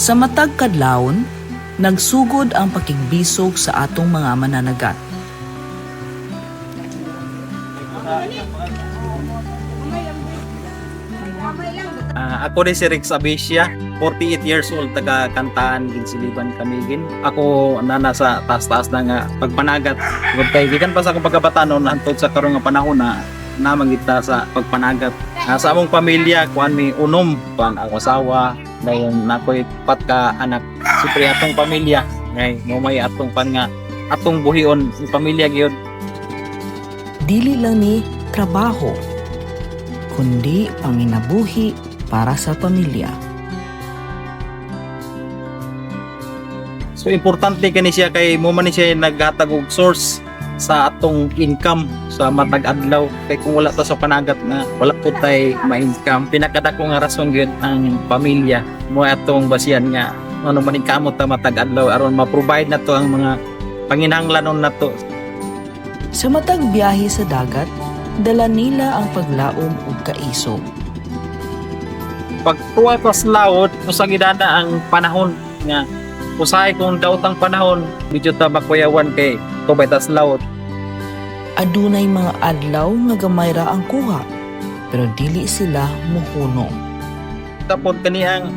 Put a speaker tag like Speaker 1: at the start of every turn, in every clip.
Speaker 1: Sa matag kadlawon, nagsugod ang pakigbisog sa atong mga mananagat.
Speaker 2: Ako din si Rex Abesia, 48 years old, taga Kantaan, Ginsiliban, Kamigin. Ako na nasa taas-taas na nga pagpanagat. Good kay gikan pa sa akong pagkabataan noon hantod sa karong nga panahon na namang kita sa pagpanagat. Sa among pamilya, kuan mi unom, kuan ako asawa, dayon nakoy pat ka anak. Siyempre atong pamilya, ngay mo may atong pan nga atong buhion sa pamilya gyud.
Speaker 1: Dili lang ni trabaho, kundi panginabuhi para sa pamilya.
Speaker 2: So importante kani siya kay mo man ni siya naghatag og source sa atong income sa matag adlaw, kay kung wala ta sa panagat na wala po tay ma-income. Pinakadako nga rason gyud ang pamilya mo atong basihan nga ano man kamot ta matag adlaw aron ma-provide nato ang mga panginahanglanon nato.
Speaker 1: Sa matag biyahe sa dagat, dala nila ang paglaom ug kaiso.
Speaker 2: Pag tuwa ta sa laot, usa gidana ang panahon nga usahay kung daot ang panahon, medyo ta bakwayawan kay tubay ta sa laot.
Speaker 1: Adunay mga adlaw nga gamay ra ang kuha, pero dili sila muhuno.
Speaker 2: Tapos kaniyang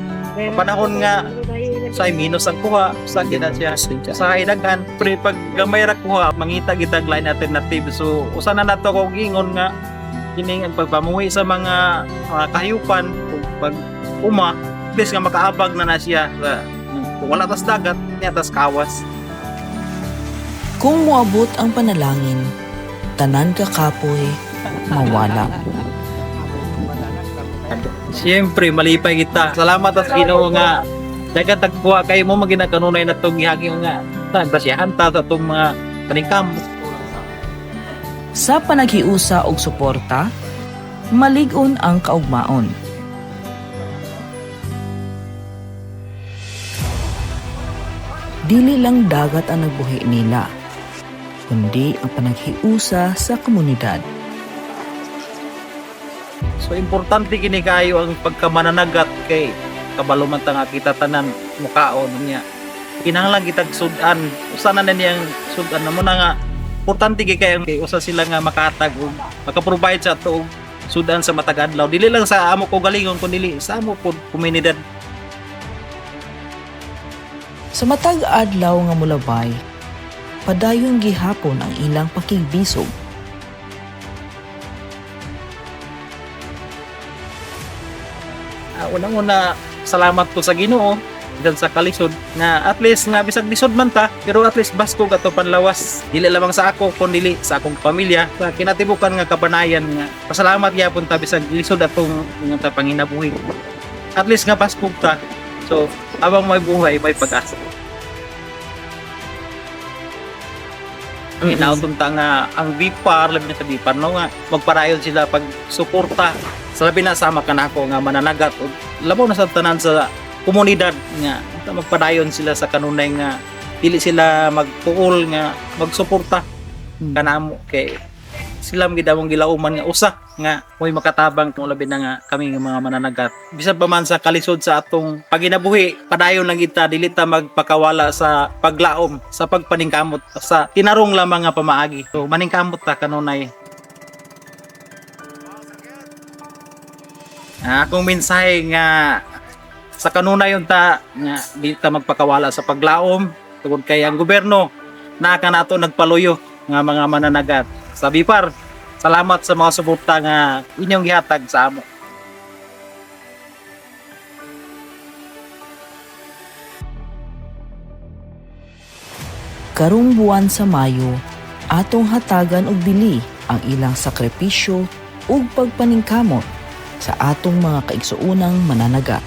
Speaker 2: panahon nga sa minus ang kuha, sa gina siya sa daghan, pre pag gamay ra kuha, mangita gitag line alternative. So usa na nato kog ingon nga kining ang pagpamuhi sa mga kahayupan pag uma, please nga makaabag na siya sa kung wala tas dagat, niya tas kawas.
Speaker 1: Kung moabot ang panalangin, tanan ka kapoy mawala.
Speaker 2: Siyempre malipay kita. Salamat sa Ginoo nga dagat tagkuha kay mo maginakanunay na tong gihagi nga nagbasiyahan ta sa tong mga kaningkam.
Speaker 1: Sa panaghiusa og suporta, malig-on ang kaugmaon. Dili lang dagat ang nagbuhi nila, kundi ang panaghiusa sa komunidad.
Speaker 2: So importante kini kayo ang pagkamananagat kay kabalo man ta nga kita tanan mukaon niya. Kinahanglan kitag sudan. Usa na niyang sudan na mo na nga importante kay usa sila nga makatag ug maka-provide sa ato og sudan sa matag adlaw. Dili lang sa amo ko galingon kundi dili sa amo pod komunidad.
Speaker 1: Sa matag adlaw nga mulabay, padayon gihapon ang ilang pakigbisog.
Speaker 2: Unang-una salamat ko sa Ginoo diyan sa kalisod nga at least nga bisag lisod man ta pero at least basko ato panlawas dili lamang sa ako kundi sa akong pamilya sa kinatibukan nga kabanayan nga pasalamat gyapon ta bisag lisod atong nga panginabuhi at least nga basko ta so habang may buhay may pag-asa. Inautong ta nga ang BIPAR labi na sa BIPAR no nga magparayon sila pag suporta sa labi na sama kanako nga mananagat ug labaw na sa tanan sa komunidad nga magpadayon sila sa kanunay nga dili sila magtuol nga magsuporta kanamo kay sila gidawong gilauman nga usa nga moy makatabang kung labi na nga kami nga mga mananagat bisan pa man sa kalisod sa atong paginabuhi padayon lang kita dili ta magpakawala sa paglaom sa pagpaningkamot sa tinarong lamang nga pamaagi so maningkamot ta kanunay. Akong mensahe nga sa kanunayon ta nga di ta magpakawala sa paglaom tungod kay ang gobyerno naa nato nagpaluyo nga mga mananagat. Sa BIPAR, salamat sa mga suporta nga inyong gihatag sa amo.
Speaker 1: Karong buwan sa Mayo, atong hatagan og bili ang ilang sakripisyo ug pagpaningkamot sa atong mga kaigsuunang mananagat.